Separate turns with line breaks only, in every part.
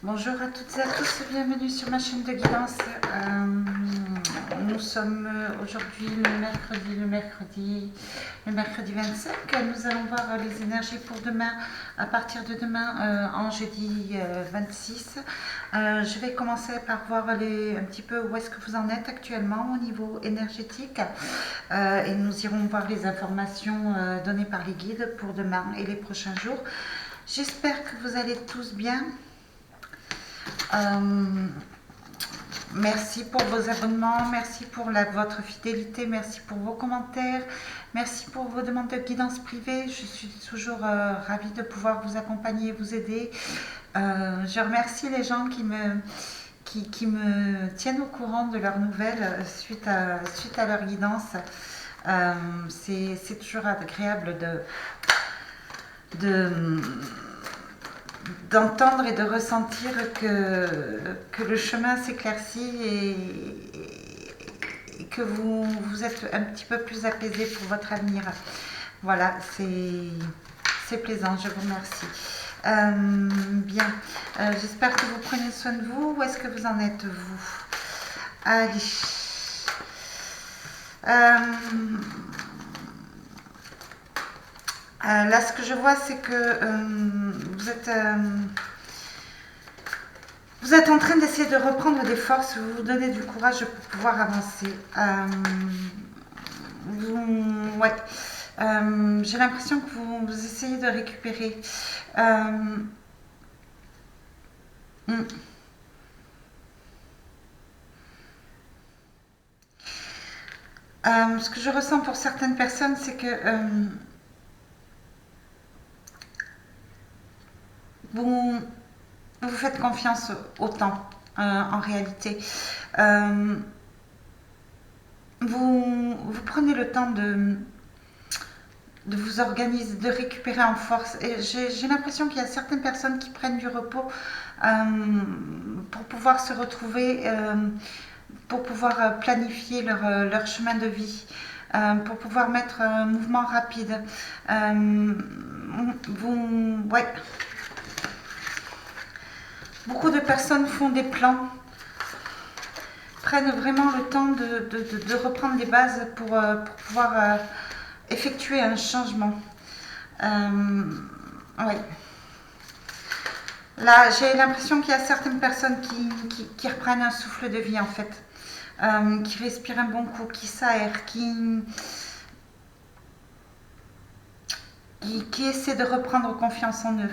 Bonjour à toutes et à tous, bienvenue sur ma chaîne de guidance. Nous sommes aujourd'hui le mercredi 25. Nous allons voir les énergies pour demain, à partir de demain, en jeudi 26. Je vais commencer par voir un petit peu où est-ce que vous en êtes actuellement au niveau énergétique. Et nous irons voir les informations données par les guides pour demain et les prochains jours. J'espère que vous allez tous bien. Euh, Merci pour vos abonnements, merci pour votre fidélité, merci pour vos commentaires, merci pour vos demandes de guidance privée. Je suis toujours ravie de pouvoir vous accompagner et vous aider. Je remercie les gens qui me tiennent au courant de leurs nouvelles suite à leur guidance. C'est toujours agréable de d'entendre et de ressentir que le chemin s'éclaircit et que vous êtes un petit peu plus apaisé pour votre avenir. Voilà, c'est plaisant, je vous remercie. Bien, j'espère que vous prenez soin de vous. Où est-ce que vous en êtes, vous? Allez. Là, ce que je vois, c'est que vous êtes en train d'essayer de reprendre des forces, vous donner du courage pour pouvoir avancer. Ouais. J'ai l'impression que vous essayez de récupérer. Euh, hmm. Ce que je ressens pour certaines personnes, c'est que vous, vous faites confiance au temps, en réalité. Euh, vous prenez le temps de vous organiser, de récupérer en force. Et j'ai l'impression qu'il y a certaines personnes qui prennent du repos euh, pour pouvoir se retrouver, pour pouvoir planifier leur chemin de vie, pour pouvoir mettre un mouvement rapide. Ouais. Beaucoup de personnes font des plans, prennent vraiment le temps de reprendre les bases pour pouvoir effectuer un changement. Oui. Là, j'ai l'impression qu'il y a certaines personnes qui reprennent un souffle de vie en fait, qui respirent un bon coup, qui s'aèrent, qui essaient de reprendre confiance en eux.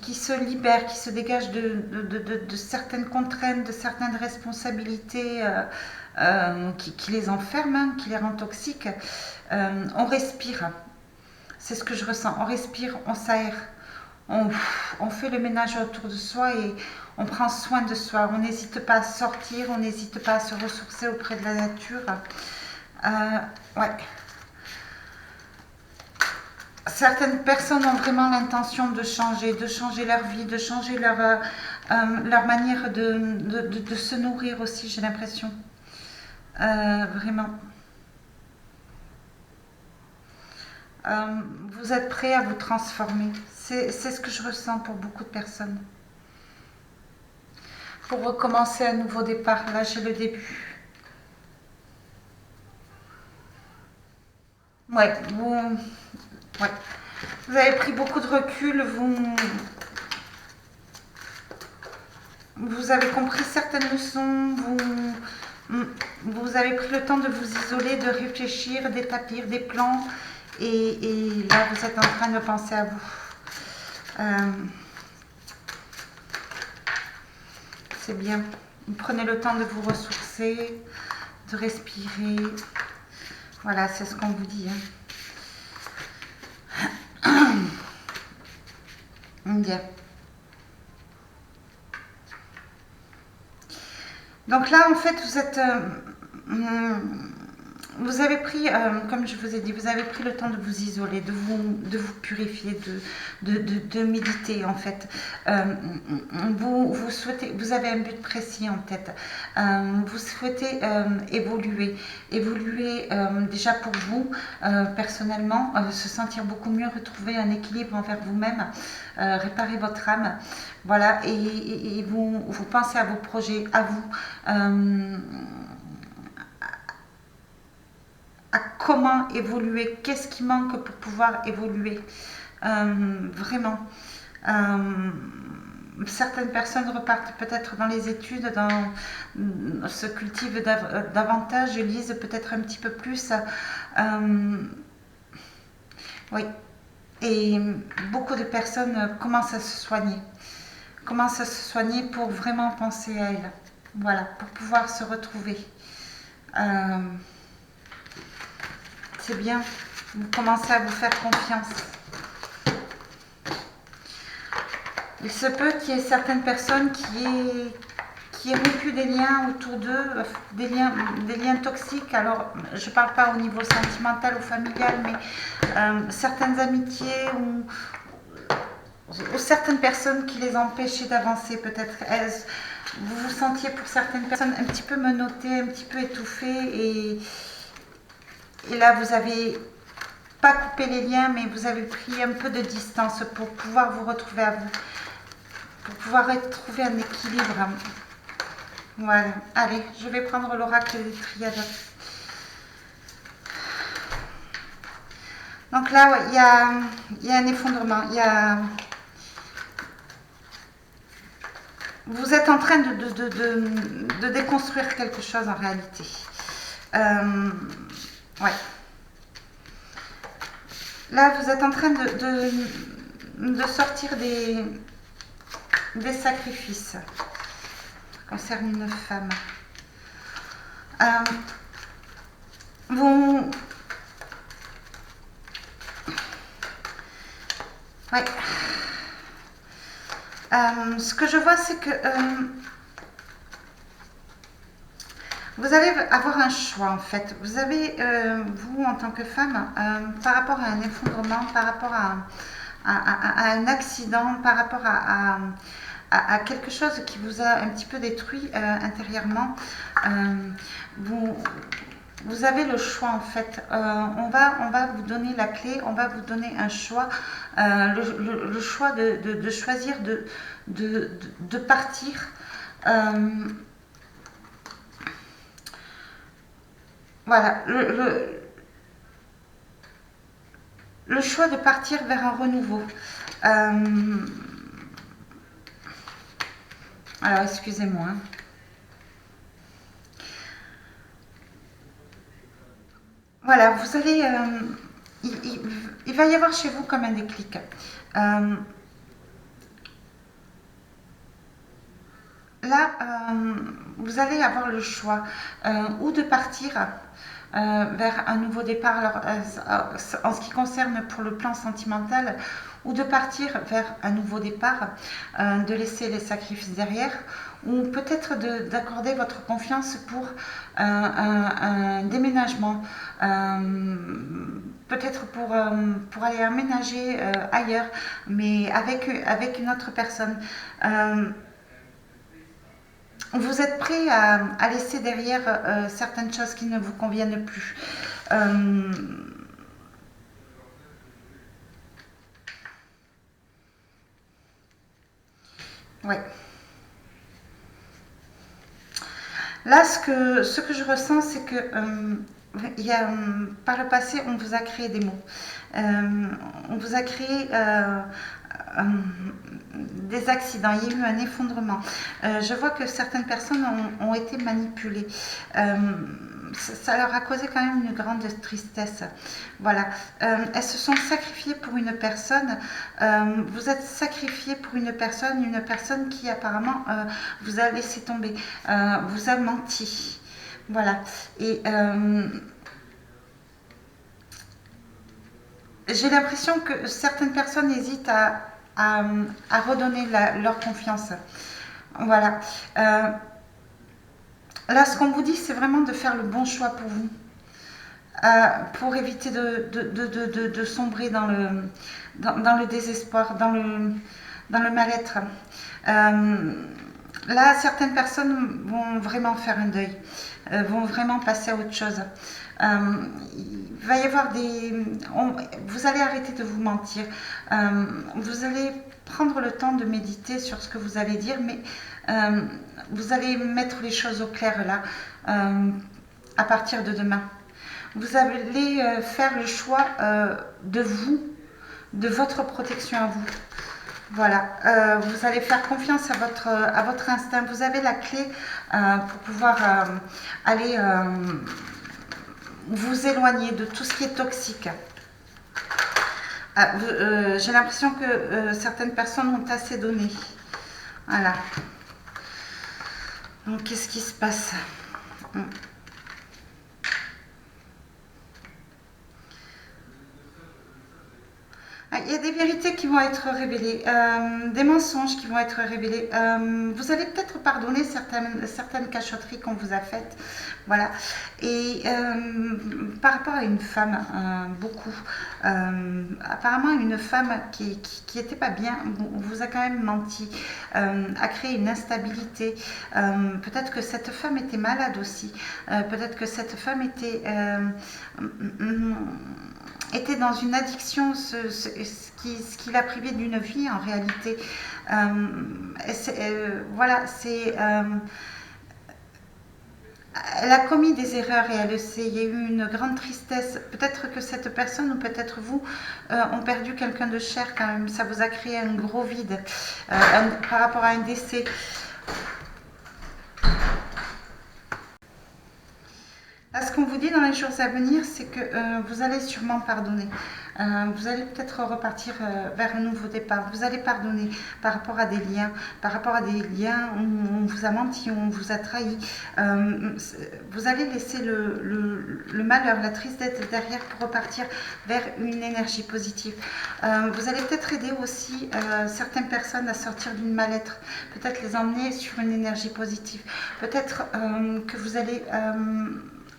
Qui se libèrent, qui se dégagent de certaines contraintes, de certaines responsabilités qui les enferment, hein, qui les rendent toxiques. On respire, c'est ce que je ressens. On respire, on s'aère, on, on fait le ménage autour de soi et on prend soin de soi. On n'hésite pas à sortir, on n'hésite pas à se ressourcer auprès de la nature. Ouais. Certaines personnes ont vraiment l'intention de changer leur vie, de changer leur manière de se nourrir aussi, j'ai l'impression. Vraiment. Vous êtes prêts à vous transformer. C'est ce que je ressens pour beaucoup de personnes. Pour recommencer un nouveau départ, là j'ai le début. Ouais, ouais. Vous avez pris beaucoup de recul, vous avez compris certaines leçons, vous avez pris le temps de vous isoler, de réfléchir, d'établir des plans et là vous êtes en train de penser à vous. C'est bien. Prenez le temps de vous ressourcer, de respirer. Voilà, c'est ce qu'on vous dit. Bien. Donc là, en fait, vous avez pris, comme je vous ai dit, vous avez pris le temps de vous isoler, de vous purifier, de méditer en fait. Vous souhaitez, vous avez un but précis en tête. Vous souhaitez évoluer déjà pour vous personnellement, se sentir beaucoup mieux, retrouver un équilibre envers vous-même, réparer votre âme. Voilà, et vous pensez à vos projets, à vous. À comment évoluer, qu'est-ce qui manque pour pouvoir évoluer. Vraiment. Euh, Certaines personnes repartent peut-être dans les études, se cultivent davantage, lisent peut-être un petit peu plus. Oui. Et beaucoup de personnes commencent à se soigner. Commencent à se soigner pour vraiment penser à elles. Voilà, pour pouvoir se retrouver. Euh, c'est bien. Vous commencez à vous faire confiance. Il se peut qu'il y ait certaines personnes qui aient rompu des liens autour d'eux, des liens toxiques. Alors, je ne parle pas au niveau sentimental ou familial, mais certaines amitiés ou certaines personnes qui les empêchaient d'avancer. Peut-être vous vous sentiez pour certaines personnes un petit peu menottées, un petit peu étouffées, et là vous avez pas coupé les liens, mais vous avez pris un peu de distance pour pouvoir vous retrouver à vous, pour pouvoir retrouver un équilibre. Voilà, allez, je vais prendre l'oracle des triades. Donc là, ouais, il y a un effondrement, vous êtes en train de déconstruire quelque chose en réalité. Ouais. Là, vous êtes en train de sortir des sacrifices. Ça concerne une femme. Vous... Ouais. Ce que je vois, c'est que vous allez avoir un choix en fait. Vous avez, vous en tant que femme, par rapport à un effondrement, par rapport à un accident, par rapport à quelque chose qui vous a un petit peu détruit intérieurement, vous avez le choix en fait. On va vous donner la clé, on va vous donner un choix, le choix de choisir de partir. Voilà, le choix de partir vers un renouveau. Alors, excusez-moi. Voilà, vous allez... il va y avoir chez vous comme un déclic. Là, vous allez avoir le choix ou de partir vers un nouveau départ alors, en ce qui concerne pour le plan sentimental, ou de partir vers un nouveau départ, de laisser les sacrifices derrière, ou peut-être d'accorder votre confiance pour un déménagement, peut-être pour aller aménager ailleurs, mais avec une autre personne. Vous êtes prêt à laisser derrière certaines choses qui ne vous conviennent plus. Ouais. Là, ce que je ressens, c'est que par le passé, on vous a créé des mots. On vous a créé des accidents, il y a eu un effondrement. Je vois que certaines personnes ont été manipulées. Ça leur a causé quand même une grande tristesse. Voilà. Elles se sont sacrifiées pour une personne. Vous êtes sacrifié pour une personne qui apparemment vous a laissé tomber, vous a menti. Voilà. Et j'ai l'impression que certaines personnes hésitent à redonner leur confiance. Voilà. Là, ce qu'on vous dit, c'est vraiment de faire le bon choix pour vous. pour éviter de sombrer dans le désespoir, dans le mal-être. Là, certaines personnes vont vraiment faire un deuil, vont vraiment passer à autre chose. Il va y avoir vous allez arrêter de vous mentir. Vous allez prendre le temps de méditer sur ce que vous allez dire, mais vous allez mettre les choses au clair là, à partir de demain. Vous allez faire le choix de vous, de votre protection à vous. Voilà, vous allez faire confiance à votre instinct. Vous avez la clé pour pouvoir aller vous éloigner de tout ce qui est toxique. J'ai l'impression que certaines personnes ont assez donné. Voilà. Donc, qu'est-ce qui se passe? Il y a des vérités qui vont être révélées, des mensonges qui vont être révélés. Vous allez peut-être pardonner certaines cachotteries qu'on vous a faites. Voilà. Et par rapport à une femme, beaucoup, apparemment une femme qui était pas bien, vous a quand même menti, a créé une instabilité. Peut-être que cette femme était malade aussi. Peut-être que cette femme était dans une addiction, ce qui l'a privé d'une vie en réalité. Voilà, elle a commis des erreurs et elle le sait. Il y a eu une grande tristesse. Peut-être que cette personne ou peut-être vous ont perdu quelqu'un de cher quand même. Ça vous a créé un gros vide par rapport à un décès. Là, ce qu'on vous dit dans les jours à venir, c'est que vous allez sûrement pardonner. Vous allez peut-être repartir vers un nouveau départ. Vous allez pardonner par rapport à des liens, où on vous a menti, où on vous a trahi. Vous allez laisser le malheur, la tristesse derrière pour repartir vers une énergie positive. Vous allez peut-être aider aussi certaines personnes à sortir d'une mal-être, peut-être les emmener sur une énergie positive. Peut-être que vous allez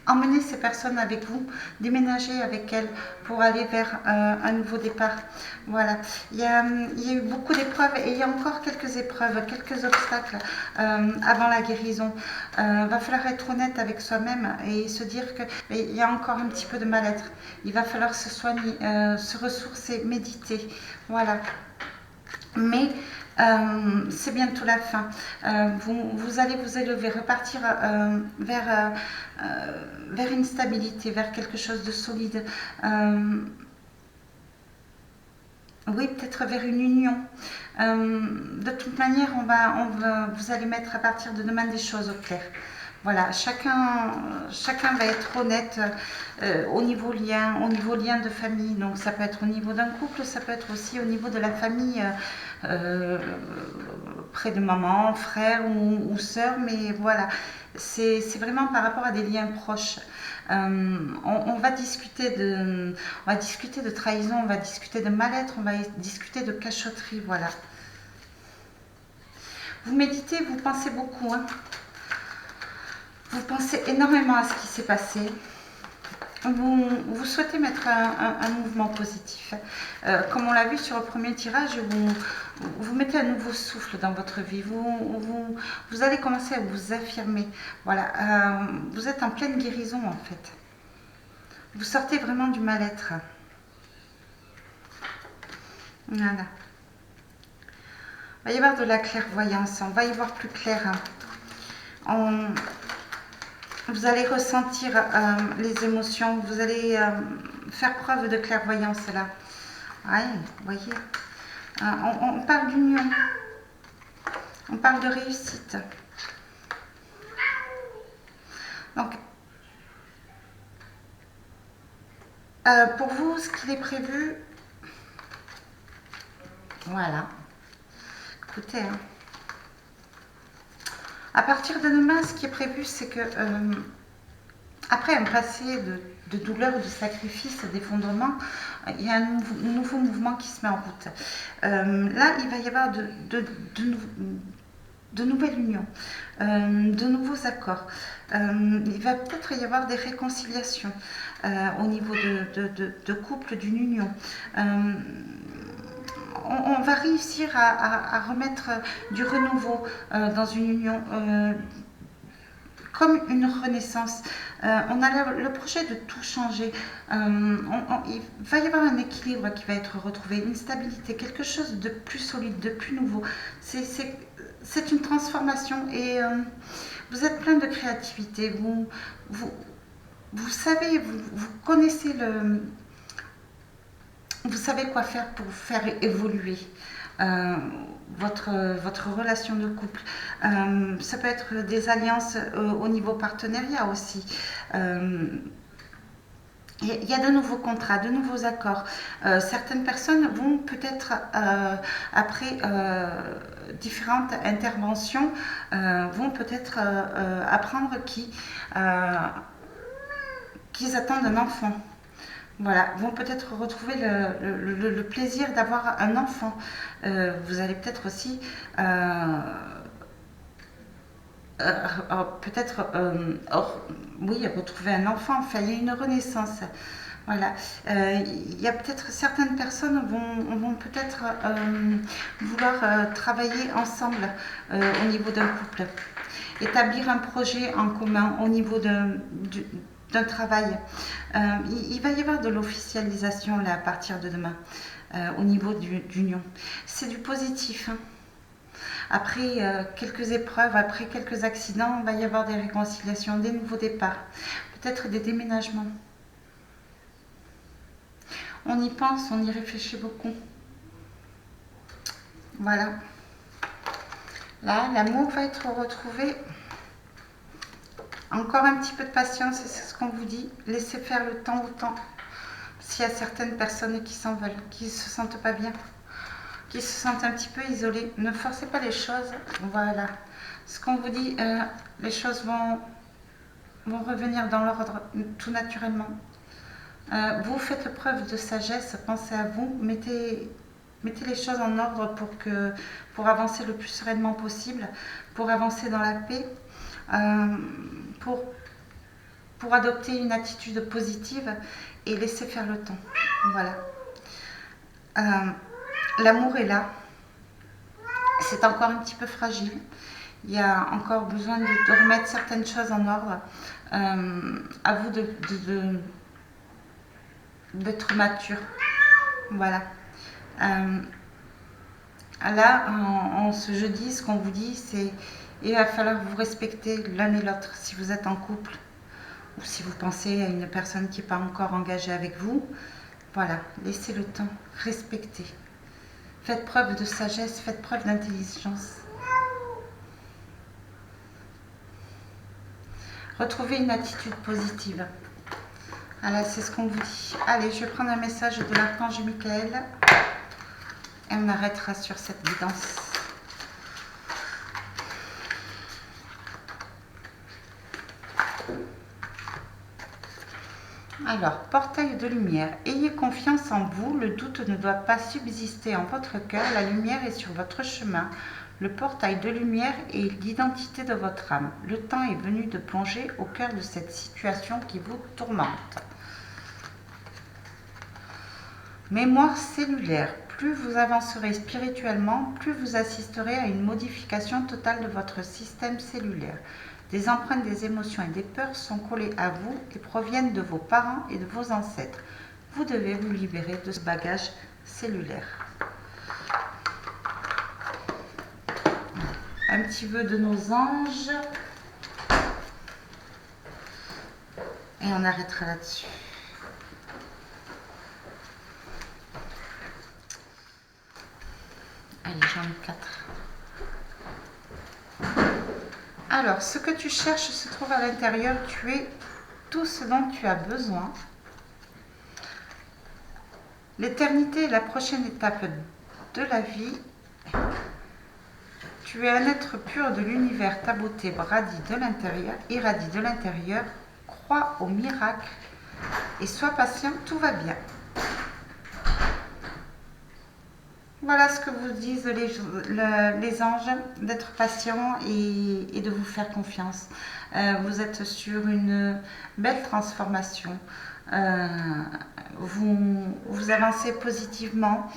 emmener ces personnes avec vous, déménager avec elles pour aller vers un nouveau départ. Voilà, il y a eu beaucoup d'épreuves et il y a encore quelques épreuves, quelques obstacles avant la guérison. Va falloir être honnête avec soi-même et se dire qu'il y a encore un petit peu de mal-être. Il va falloir se soigner, se ressourcer, méditer. Voilà. Mais c'est bientôt la fin. Vous allez vous élever, repartir vers une stabilité, vers quelque chose de solide. Oui, peut-être vers une union. De toute manière, vous allez mettre à partir de demain des choses au clair. Voilà, chacun va être honnête au niveau lien de famille. Donc ça peut être au niveau d'un couple, ça peut être aussi au niveau de la famille, près de maman, frère ou sœur. Mais voilà, c'est vraiment par rapport à des liens proches. On va discuter de trahison, on va discuter de mal-être, on va discuter de cachotterie. Voilà. Vous méditez, vous pensez beaucoup, hein. Vous pensez énormément à ce qui s'est passé. Vous souhaitez mettre un mouvement positif. Comme on l'a vu sur le premier tirage, vous mettez un nouveau souffle dans votre vie. Vous allez commencer à vous affirmer. Voilà, vous êtes en pleine guérison en fait. Vous sortez vraiment du mal-être. Voilà. Il va y avoir de la clairvoyance. On va y voir plus clair. Vous allez ressentir les émotions, vous allez faire preuve de clairvoyance là. Oui, vous voyez. On parle d'union, on parle de réussite. Donc, pour vous, ce qu'il est prévu, voilà. Écoutez, hein. À partir de demain, ce qui est prévu, c'est que après un passé de douleur, de sacrifice, d'effondrement, il y a un nouveau mouvement qui se met en route. Là, il va y avoir de nouvelles unions, de nouveaux accords. Il va peut-être y avoir des réconciliations au niveau de couple, d'une union. On va réussir à remettre du renouveau dans une union, comme une renaissance. On a le projet de tout changer. Il va y avoir un équilibre qui va être retrouvé, une stabilité, quelque chose de plus solide, de plus nouveau. C'est une transformation et vous êtes plein de créativité. Vous savez, vous connaissez vous savez quoi faire pour faire évoluer votre relation de couple. Ça peut être des alliances au niveau partenariat aussi. Il y a de nouveaux contrats, de nouveaux accords. Certaines personnes vont peut-être, après différentes interventions, vont peut-être apprendre qu'ils attendent un enfant. Voilà, vont peut-être retrouver le plaisir d'avoir un enfant. Vous allez peut-être aussi peut-être oui, retrouver un enfant. Enfin, il y a une renaissance. Voilà. Il y a peut-être certaines personnes vont peut-être vouloir travailler ensemble au niveau d'un couple, établir un projet en commun au niveau d'un travail. Il va y avoir de l'officialisation là à partir de demain au niveau d'union. C'est du positif. Hein. Après quelques épreuves, après quelques accidents, il va y avoir des réconciliations, des nouveaux départs, peut-être des déménagements. On y pense, on y réfléchit beaucoup. Voilà. Là, l'amour va être retrouvé. Encore un petit peu de patience, c'est ce qu'on vous dit. Laissez faire le temps au temps. S'il y a certaines personnes qui s'en veulent, qui ne se sentent pas bien, qui se sentent un petit peu isolées, ne forcez pas les choses. Voilà. Ce qu'on vous dit, les choses vont revenir dans l'ordre tout naturellement. Vous faites preuve de sagesse, pensez à vous, mettez les choses en ordre pour avancer le plus sereinement possible, pour avancer dans la paix. Pour adopter une attitude positive et laisser faire le temps. Voilà. L'amour est là. C'est encore un petit peu fragile. Il y a encore besoin de remettre certaines choses en ordre. À vous d'être mature. Voilà. Là, en ce jeudi, ce qu'on vous dit, c'est il va falloir vous respecter l'un et l'autre si vous êtes en couple ou si vous pensez à une personne qui n'est pas encore engagée avec vous. Voilà, laissez le temps, respectez. Faites preuve de sagesse, faites preuve d'intelligence. Retrouvez une attitude positive. Voilà, c'est ce qu'on vous dit. Allez, je vais prendre un message de l'archange Michael et on arrêtera sur cette guidance. Alors, portail de lumière. Ayez confiance en vous, le doute ne doit pas subsister en votre cœur, la lumière est sur votre chemin. Le portail de lumière est l'identité de votre âme. Le temps est venu de plonger au cœur de cette situation qui vous tourmente. Mémoire cellulaire. Plus vous avancerez spirituellement, plus vous assisterez à une modification totale de votre système cellulaire. Des empreintes des émotions et des peurs sont collées à vous et proviennent de vos parents et de vos ancêtres. Vous devez vous libérer de ce bagage cellulaire. Un petit vœu de nos anges. Et on arrêtera là-dessus. Allez, j'en ai 4. Alors, ce que tu cherches se trouve à l'intérieur. Tu es tout ce dont tu as besoin. L'éternité est la prochaine étape de la vie. Tu es un être pur de l'univers. Ta beauté irradie de l'intérieur. Crois au miracle et sois patient, tout va bien. Voilà ce que vous disent les anges, d'être patient et de vous faire confiance. Vous êtes sur une belle transformation. Euh, vous avancez positivement,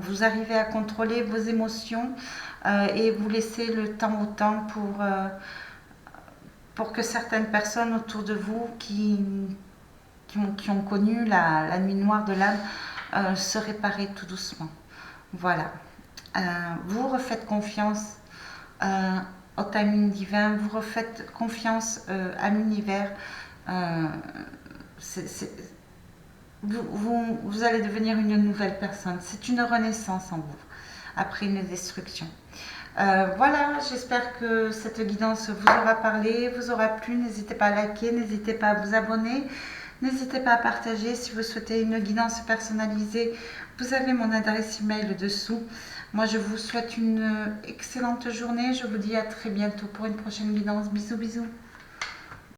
vous arrivez à contrôler vos émotions et vous laissez le temps au temps pour que certaines personnes autour de vous qui ont connu la nuit noire de l'âme se réparer tout doucement. Voilà. Vous refaites confiance euh, au timing divin, vous refaites confiance à l'univers. Euh, c'est- c'est- vous allez devenir une nouvelle personne. C'est une renaissance en vous, après une destruction. Voilà, j'espère que cette guidance vous aura parlé, vous aura plu. N'hésitez pas à liker, n'hésitez pas à vous abonner, n'hésitez pas à partager. Si vous souhaitez une guidance personnalisée, vous avez mon adresse email dessous. Moi, je vous souhaite une excellente journée. Je vous dis à très bientôt pour une prochaine guidance. Bisous, bisous.